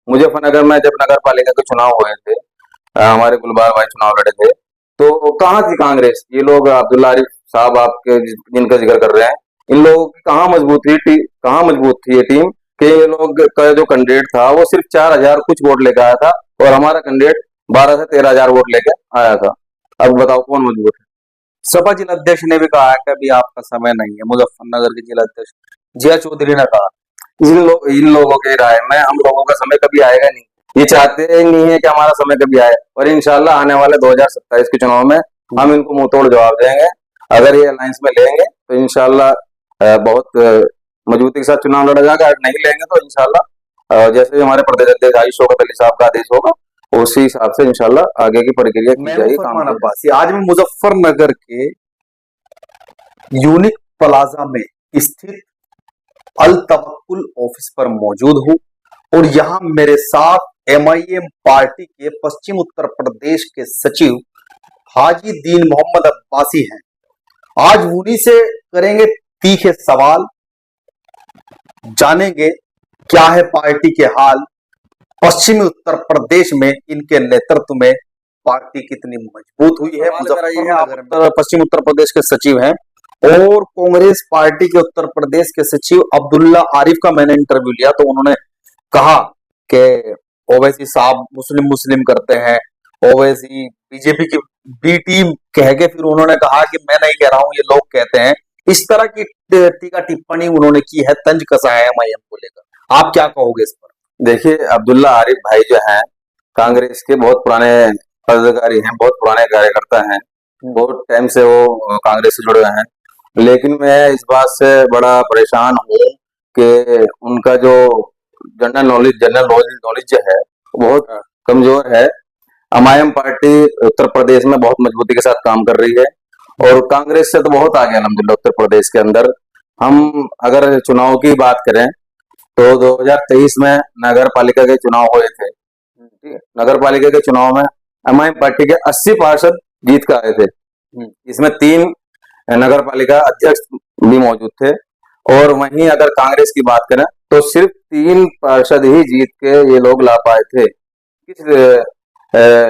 मुजफ्फरनगर में जब नगर पालिका के चुनाव हुए थे, हमारे गुलबार भाई चुनाव लड़े थे, तो कहाँ थी कांग्रेस? ये लोग अब्दुल्ला आरिफ साहब आपके जिनका जिक्र कर रहे हैं, इन लोगों की कहाँ मजबूत थी कहाँ मजबूत थी ये टीम कि ये लोग का जो कैंडिडेट था वो सिर्फ 4,000 कुछ वोट लेकर आया था और हमारा कैंडिडेट 12 से 13,000 वोट लेकर आया था। अब बताओ कौन मजबूत है? सपा जिलाध्यक्ष ने भी कहा है कि अभी आपका समय नहीं है। मुजफ्फरनगर के जिलाध्यक्ष जिया चौधरी ने कहा। इन लोगों की राय में हम लोगों का समय कभी आएगा नहीं। ये चाहते ही नहीं है कि हमारा समय कभी आए, और इंशाल्लाह आने वाले 2027 के चुनाव में हम इनको मुंह तोड़ जवाब देंगे। अगर ये अलायंस में लेंगे तो इंशाल्लाह बहुत मजबूती के साथ चुनाव लड़ा जाएगा। अगर नहीं लेंगे तो इंशाल्लाह जैसे ही हमारे प्रदेश अध्यक्ष आयुष शौकत अली साहब का आदेश होगा उसी हिसाब से इंशाल्लाह आगे की प्रक्रिया की मैं जाएगी। फरमान अब्बासी आज मैं मुजफ्फरनगर के यूनिक प्लाजा में स्थित अल तवक्कुल ऑफिस पर मौजूद हूं और यहां मेरे साथ एमआईएम पार्टी के पश्चिम उत्तर प्रदेश के सचिव हाजी दीन मोहम्मद अब्बासी हैं। आज उन्हीं से करेंगे तीखे सवाल, जानेंगे क्या है पार्टी के हाल, पश्चिमी उत्तर प्रदेश में इनके नेतृत्व में पार्टी कितनी मजबूत हुई है। मुजफ्फरनगर पश्चिम उत्तर प्रदेश के सचिव हैं और कांग्रेस पार्टी के उत्तर प्रदेश के सचिव अब्दुल्ला आरिफ का मैंने इंटरव्यू लिया तो उन्होंने कहा कि ओवैसी साहब मुस्लिम करते हैं, ओवैसी बीजेपी की बी टीम कह के फिर उन्होंने कहा कि मैं नहीं कह रहा हूं, ये लोग कहते हैं। इस तरह की टीका टिप्पणी उन्होंने की है, तंज कसा है एमआईएम को लेकर। आप क्या कहोगे इस पर? देखिए, अब्दुल्ला आरिफ भाई जो हैं कांग्रेस के बहुत पुराने पदाधिकारी हैं, बहुत पुराने कार्यकर्ता हैं, बहुत टाइम से वो कांग्रेस से जुड़े हुए हैं। लेकिन मैं इस बात से बड़ा परेशान हूँ कि उनका जो जनरल नॉलेज जो है वो बहुत कमजोर है। एमआईएम पार्टी उत्तर प्रदेश में बहुत मजबूती के साथ काम कर रही है और कांग्रेस से तो बहुत आगे अल्हम्दुलिल्लाह उत्तर प्रदेश के अंदर। हम अगर चुनाव की बात करें तो 2023 में नगर पालिका के चुनाव हुए थे, ठीक है। नगर पालिका के चुनाव में एमआईएम पार्टी के 80 पार्षद जीत कर आए थे। इसमें 3 नगर पालिका अध्यक्ष भी मौजूद थे और वहीं अगर कांग्रेस की बात करें तो सिर्फ 3 पार्षद ही जीत के ये लोग ला पाए थे। किस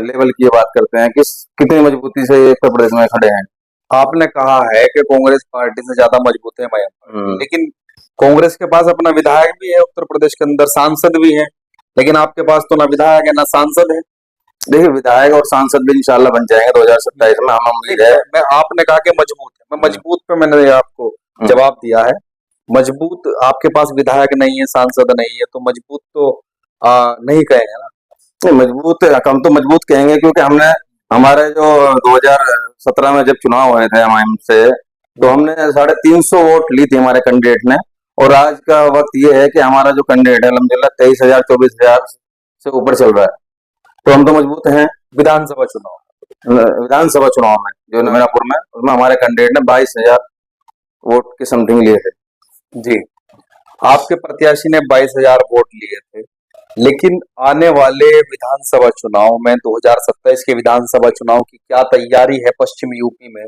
लेवल की ये बात करते हैं, कितनी मजबूती से ये उत्तर प्रदेश में खड़े हैं। आपने कहा है कि कांग्रेस पार्टी से ज्यादा मजबूत है एमआईएम, लेकिन कांग्रेस के पास अपना विधायक भी है, उत्तर प्रदेश के अंदर सांसद भी है, लेकिन आपके पास तो ना विधायक है ना सांसद है। देखिए, विधायक और सांसद भी इंशाल्लाह बन जाएंगे 2027 में, हम उम्मीद है। मैं आपने कहा कि मजबूत है, मैं मजबूत पे मैंने आपको जवाब दिया है। मजबूत आपके पास विधायक नहीं है, सांसद नहीं है, तो मजबूत तो नहीं कहेंगे ना। तो मजबूत हम तो मजबूत कहेंगे क्योंकि हमने हमारे जो 2017 में जब चुनाव हुए थे एमआईएम से तो हमने 350 वोट ली थी हमारे कैंडिडेट ने, और आज का वक्त ये है कि हमारा जो कैंडिडेट है अल्हम्दुलिल्लाह 23,000 24,000 से ऊपर चल रहा है, तो हम तो मजबूत हैं। विधानसभा चुनाव में जो नमीरापुर में, उसमें हमारे कैंडिडेट ने 22,000 वोट के समथिंग लिए थे। जी, आपके प्रत्याशी ने 22,000 वोट लिए थे, लेकिन आने वाले विधानसभा चुनाव में 2027 के विधानसभा चुनाव की क्या तैयारी है? पश्चिम यूपी में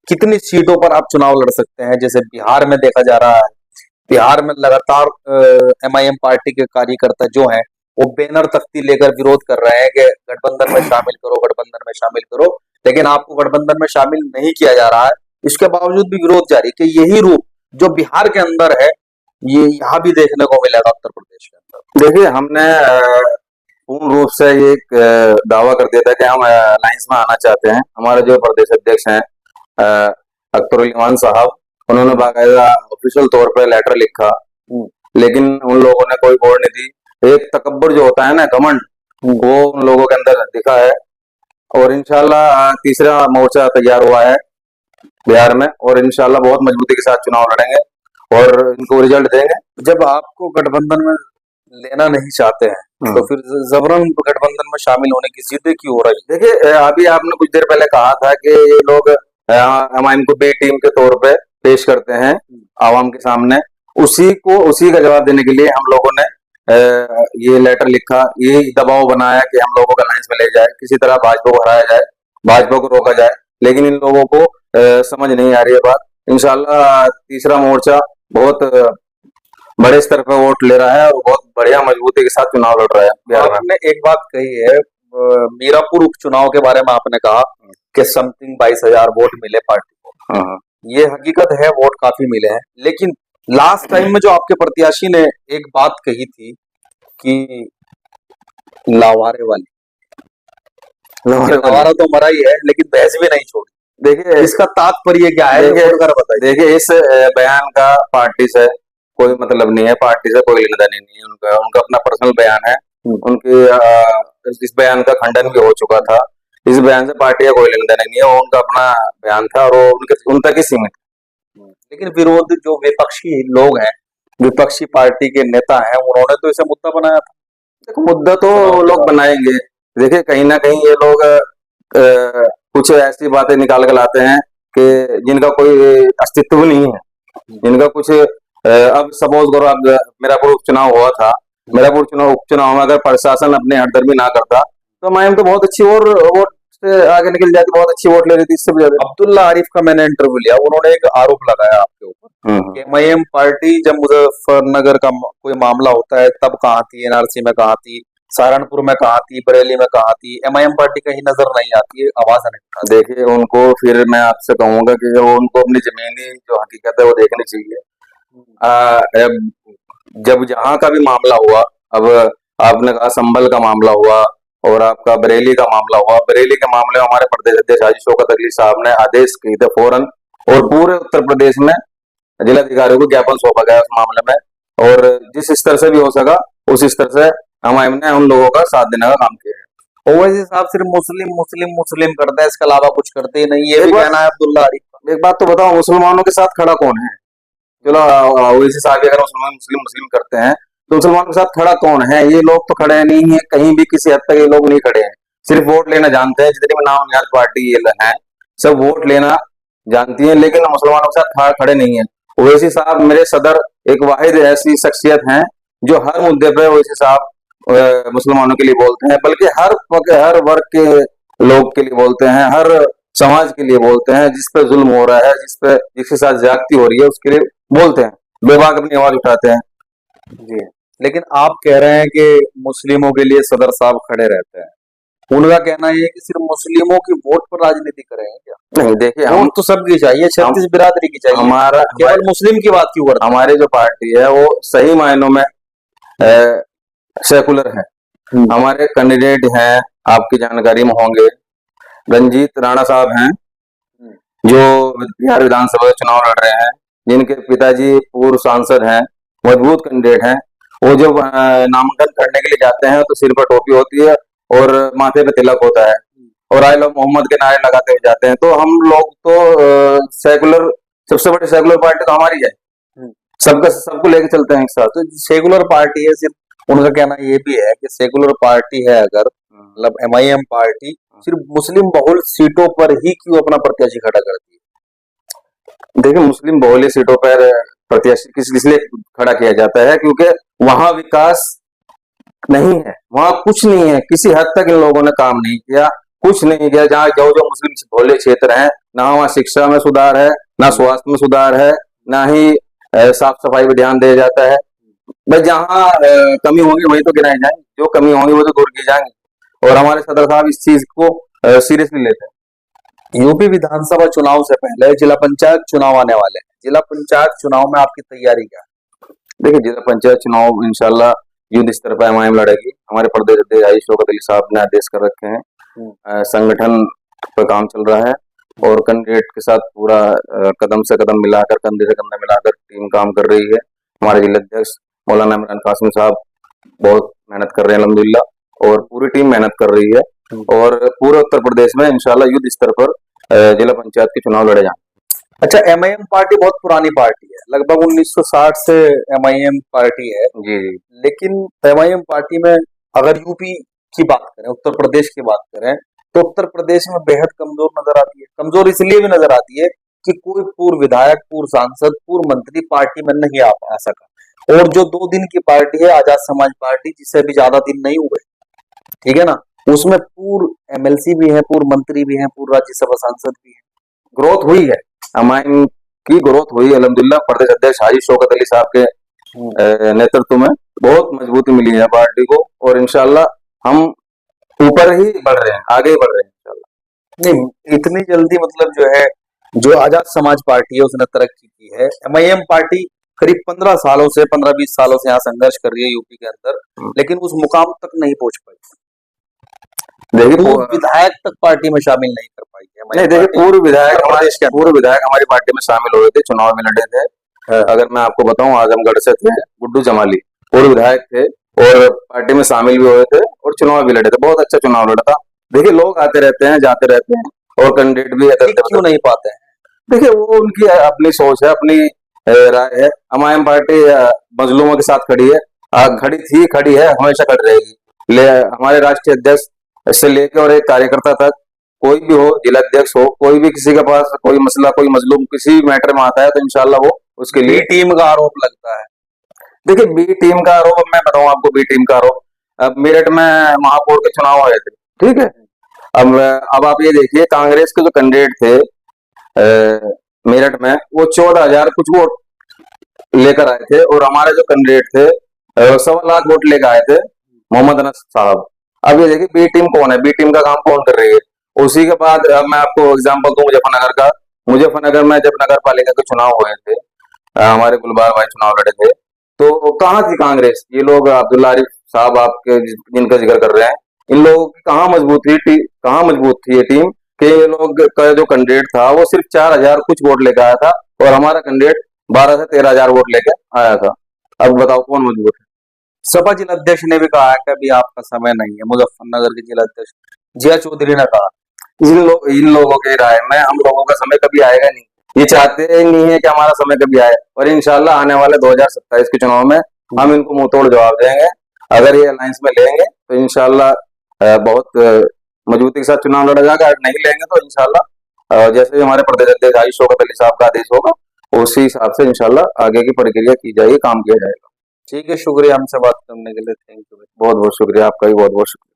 कितनी सीटों पर आप चुनाव लड़ सकते हैं? जैसे बिहार में देखा जा रहा है, बिहार में लगातार एमआईएम पार्टी के कार्यकर्ता जो हैं वो बैनर तख्ती लेकर विरोध कर रहे हैं कि गठबंधन में शामिल करो, गठबंधन में शामिल करो, लेकिन आपको गठबंधन में शामिल नहीं किया जा रहा है। इसके बावजूद भी विरोध जारी कि यही रूप जो बिहार के अंदर है ये यहाँ भी देखने को मिलेगा उत्तर प्रदेश के अंदर। देखिए, हमने पूर्ण रूप से ये दावा कर दिया था कि हम अलायंस में आना चाहते हैं। हमारे जो प्रदेश अध्यक्ष हैं अख्तरुल इमान साहब, उन्होंने बाकायदा ऑफिशियल तौर पे लेटर लिखा, लेकिन उन लोगों ने कोई वोट नहीं दी। एक तकब्बुर जो होता है ना, घमंड, वो उन लोगों के अंदर दिखा है। और इंशाल्लाह तीसरा मोर्चा तैयार हुआ है बिहार में और इंशाल्लाह बहुत मजबूती के साथ चुनाव लड़ेंगे और इनको रिजल्ट देंगे। जब आपको गठबंधन में लेना नहीं चाहते हैं तो फिर जबरन गठबंधन में शामिल होने की जिद क्यों हो रही है? देखिए, अभी आपने कुछ देर पहले कहा था कि ये लोग एमआईएम को बी टीम के तौर पे पेश करते हैं आवाम के सामने। उसी का जवाब देने के लिए हम लोगों ने ये लेटर लिखा, ये दबाव बनाया कि हम लोगों को अलायंस में ले जाए, किसी तरह भाजपा को हराया जाए, भाजपा को रोका जाए, लेकिन इन लोगों को समझ नहीं आ रही है बात। इंशाल्लाह तीसरा मोर्चा बहुत बड़े स्तर पर वोट ले रहा है और बहुत बढ़िया मजबूती के साथ चुनाव लड़ रहा है बिहार में। आपने एक बात कही है, मीरापुर उपचुनाव के बारे में आपने कहा कि समथिंग 22,000 वोट मिले पार्टी को। हाँ, ये हकीकत है, वोट काफी मिले हैं, लेकिन लास्ट टाइम में जो आपके प्रत्याशी ने एक बात कही थी कि लावारे वाली, लावारा तो मरा ही है लेकिन भैंस भी नहीं छोड़ी। देखिए इसका तात्पर्य क्या है, देखिए खोलकर बताइए। देखिए इस बयान का पार्टी से कोई मतलब नहीं है, पार्टी से कोई लेना देना नहीं है उनका। उनका अपना पर्सनल बयान है। उनकी इस बयान का खंडन भी हो चुका था। इस बयान से पार्टी का कोई लेना देना नहीं है, वो उनका अपना बयान था और वो उन तक ही सीमित है। लेकिन विरोध जो विपक्षी लोग हैं, विपक्षी पार्टी के नेता हैं, उन्होंने तो इसे मुद्दा बनाया था। देखो मुद्दा तो लोग बनाएंगे। देखिए कहीं ना कहीं ये लोग कुछ ऐसी बातें निकाल कर लाते हैं कि जिनका कोई अस्तित्व नहीं है, जिनका कुछ अब सपोज करो, अब मीरापुर उपचुनाव हुआ था। मीरापुर उपचुनाव में अगर प्रशासन अपने हटदर्मी ना करता तो एमआईएम तो बहुत अच्छी और वोट से आगे निकल जाती, बहुत अच्छी वोट ले रही थी इससे भी ज्यादा। अब्दुल्ला आरिफ का मैंने इंटरव्यू लिया, उन्होंने एक आरोप लगाया आपके ऊपर कि एमआईएम पार्टी जब मुजफ्फरनगर का कोई मामला होता है तब कहाँ थी, एनआरसी में कहाँ थी, सहारनपुर में कहाँ थी, बरेली में कहाँ थी, एमआईएम पार्टी कहीं नजर नहीं आती है, आवाज नहीं उठाती। देखिए उनको फिर मैं आपसे कहूंगा कि वो उनको अपनी जमीनी जो हकीकत है वो देखनी चाहिए। जब जहां का भी मामला हुआ, अब आपने कहा संभल का मामला हुआ और आपका बरेली का मामला हुआ। बरेली के मामले में हमारे प्रदेश अध्यक्ष हाजी शौकत अली साहब ने आदेश किए थे फौरन, और पूरे उत्तर प्रदेश में जिलाधिकारियों को ज्ञापन सौंपा गया उस मामले में, और जिस स्तर से भी हो सका उस स्तर से एमआईएम ने उन लोगों का साथ देने का काम किया है। ओवैसी साहब सिर्फ मुस्लिम मुस्लिम मुस्लिम करता है, इसके अलावा कुछ करते ही नहीं, ये भी कहना है अब्दुल्ला आरिफ का। एक बात तो बताओ, मुसलमानों के साथ खड़ा कौन है? चलो ओवैसी साहब अगर मुसलमान मुस्लिम मुस्लिम करते हैं तो मुसलमानों के साथ खड़ा कौन है? ये लोग तो खड़े नहीं है कहीं भी, किसी हद तक ये लोग नहीं खड़े हैं। सिर्फ वोट लेना जानते हैं। जितनी भी नाम निहाद पार्टी ये है सब वोट लेना जानती है, लेकिन मुसलमानों के साथ खड़े नहीं है। ओवैसी साहब मेरे सदर एक वाहिद ऐसी शख्सियत हैं जो हर मुद्दे पे ओवैसी साहब मुसलमानों के लिए बोलते हैं, बल्कि हर वर्ग के लोग के लिए बोलते हैं, हर समाज के लिए बोलते हैं। जिस पे जुल्म हो रहा है, जिसके साथ ज्यादती हो रही है उसके लिए बोलते हैं, बेबाक अपनी आवाज उठाते हैं। जी, लेकिन आप कह रहे हैं कि मुस्लिमों के लिए सदर साहब खड़े रहते हैं, उनका कहना ये है कि सिर्फ मुस्लिमों की वोट पर राजनीति करेंगे क्या? नहीं देखिए, वोट तो सबकी चाहिए, 36 बिरादरी की चाहिए, हमारा केवल मुस्लिम की बात क्यों करते हैं? हमारी जो पार्टी है वो सही मायनों में सेकुलर है। हमारे कैंडिडेट हैं, आपकी जानकारी में होंगे, रंजीत राणा साहब हैं जो बिहार विधानसभा चुनाव लड़ रहे हैं, जिनके पिताजी पूर्व सांसद हैं, मजबूत कैंडिडेट हैं। वो जब नामांकन करने के लिए जाते हैं तो सिर पर टोपी होती है और माथे पे तिलक होता है और आई लव मोहम्मद के नारे लगाते हुए जाते हैं। तो हम लोग तो सेकुलर, सबसे बड़ी सेकुलर पार्टी तो हमारी है, सबको लेके चलते हैं एक साथ। तो सेकुलर पार्टी है, सिर्फ उनका कहना ये भी है कि सेकुलर पार्टी है अगर, मतलब एमआईएम पार्टी सिर्फ मुस्लिम बहुल सीटों पर ही क्यों अपना प्रत्याशी खड़ा करती है? देखिए मुस्लिम बहुल्य सीटों पर प्रत्याशी इसलिए खड़ा किया जाता है क्योंकि वहां विकास नहीं है, वहां कुछ नहीं है। किसी हद तक इन लोगों ने काम नहीं किया, कुछ नहीं किया। जहाँ जो मुस्लिम बहुल्य क्षेत्र है, ना वहाँ शिक्षा में सुधार है, ना स्वास्थ्य में सुधार है, ना ही साफ सफाई पे ध्यान दिया जाता है। बस जहाँ कमी होगी वही तो गिनाई जाएंगी, जो कमी होगी वो तो दूर की जाएंगी। और हमारे सदर साहब इस चीज को सीरियसली लेते हैं। यूपी विधानसभा चुनाव से पहले जिला पंचायत चुनाव आने वाले हैं, जिला पंचायत चुनाव में आपकी तैयारी क्या है? देखिए जिला पंचायत चुनाव इंशाल्लाह युद्ध स्तर पर एमआईएम लड़ेगी। हमारे प्रदेश अध्यक्ष हाजी शौकत अली साहब ने आदेश कर रखे हैं, संगठन पर काम चल रहा है और कैंडिडेट के साथ पूरा कदम से कदम मिलाकर, कंधे से कंधा मिलाकर टीम काम कर रही है। हमारे जिला अध्यक्ष मौलाना इमरान कासिम साहब बहुत मेहनत कर रहे हैं अल्हम्दुलिल्लाह, और पूरी टीम मेहनत कर रही है और पूरे उत्तर प्रदेश में इंशाल्लाह युद्ध स्तर पर जिला पंचायत के चुनाव लड़े जाएंगे। अच्छा, एमआईएम पार्टी बहुत पुरानी पार्टी है, लगभग 1960 से एमआईएम पार्टी है। जी लेकिन एमआईएम पार्टी में अगर यूपी की बात करें, उत्तर प्रदेश की बात करें, तो उत्तर प्रदेश में बेहद कमजोर नजर आती है। कमजोर इसलिए भी नजर आती है कि कोई पूर्व विधायक, पूर्व सांसद, पूर्व मंत्री पार्टी में नहीं आ सका। और जो 2 दिन की पार्टी है आजाद समाज पार्टी, जिससे भी ज्यादा दिन नहीं हुए, ठीक है ना, उसमें पूर्व एमएलसी भी है, पूर्व मंत्री भी है, पूर्व राज्यसभा सांसद भी है। ग्रोथ हुई है, एमआईएम की ग्रोथ हुई है अल्हम्दुलिल्लाह। प्रदेश अध्यक्ष हाजी शौकत अली साहब के नेतृत्व में बहुत मजबूती मिली है पार्टी को, और इंशाल्लाह हम ऊपर ही बढ़ रहे हैं, आगे ही बढ़ रहे हैं इंशाल्लाह। नहीं, इतनी जल्दी मतलब जो है, जो आजाद समाज पार्टी है उसने तरक्की की है। एमआईएम पार्टी करीब 15 सालों से 15-20 सालों से यहाँ संघर्ष कर रही है यूपी के अंदर, लेकिन उस मुकाम तक नहीं पहुंच पाई। देखिए पूर्व विधायक तक पार्टी में शामिल नहीं कर पाई है। नहीं, देखिए पूर्व विधायक हमारी पार्टी में शामिल हुए थे, चुनाव में लड़े थे। अगर मैं आपको बताऊं, आजमगढ़ से थे गुड्डू जमाली, पूर्व विधायक थे और पार्टी में शामिल भी हुए थे और चुनाव भी लड़े थे, बहुत अच्छा चुनाव लड़ा था। देखिए लोग आते रहते हैं, जाते रहते हैं और कैंडिडेट भी क्यों नहीं पाते हैं? देखिए वो उनकी अपनी सोच है, अपनी राय है। एमआईएम पार्टी मजलूमों के साथ खड़ी है, खड़ी थी, खड़ी है, हमेशा खड़ी रहेगी। हमारे राष्ट्रीय अध्यक्ष से लेकर और एक कार्यकर्ता तक, कोई भी हो, जिला अध्यक्ष हो, कोई भी किसी के पास कोई मसला, कोई मजलूम किसी भी मैटर में आता है तो इंशाल्लाह वो उसके लिए। बी टीम का आरोप लगता है। देखिए बी टीम का आरोप, मैं बताऊं आपको बी टीम का आरोप, अब मेरठ में महापौर के चुनाव हुए थे, ठीक है। अब आप ये देखिए, कांग्रेस के जो कैंडिडेट थे मेरठ में, वो 14,000 कुछ वोट लेकर आए थे, और हमारे जो कैंडिडेट थे 1.25 लाख वोट लेकर आए थे, मोहम्मद अनस साहब। अब ये देखिए बी टीम कौन है, बी टीम का काम कौन कर रही है। उसी के बाद अब मैं आपको एग्जांपल दूं मुजफ्फरनगर का। मुजफ्फरनगर में जब नगर पालिका के चुनाव हुए थे, हमारे गुलबार भाई चुनाव लड़े थे, तो कहाँ थी कांग्रेस? ये लोग अब्दुल्ला आरिफ साहब आपके जिनका जिक्र कर रहे हैं, इन लोगों की कहाँ मजबूत थी, कहाँ मजबूत थी ये टीम कि ये लोग का जो कैंडिडेट था वो सिर्फ 4,000 कुछ वोट लेकर आया था, और हमारा कैंडिडेट 12 से 13,000 वोट लेकर आया था। अब बताओ कौन मजबूत है? सपा जिला अध्यक्ष ने भी कहा है कि अभी आपका समय नहीं है। मुजफ्फरनगर के जिला अध्यक्ष जिया चौधरी ने कहा, इन लोगों की राय में हम लोगों का समय कभी आएगा नहीं, ये चाहते ही नहीं है कि हमारा समय कभी आए, और इंशाल्लाह आने वाले 2027 के चुनाव में हम इनको मुंह तोड़ जवाब देंगे। अगर ये अलायंस में लेंगे तो इंशाल्लाह बहुत मजबूती के साथ चुनाव लड़ा जाएगा, अगर नहीं लेंगे तो इंशाल्लाह जैसे ही हमारे प्रदेश अध्यक्ष आई शौकत अली साहब का आदेश होगा, उसी हिसाब से इंशाल्लाह आगे की प्रक्रिया की जाएगी, काम किया जाएगा। ठीक है, शुक्रिया हमसे बात करने के लिए। Thank you. बहुत बहुत शुक्रिया, आपका भी बहुत बहुत शुक्रिया।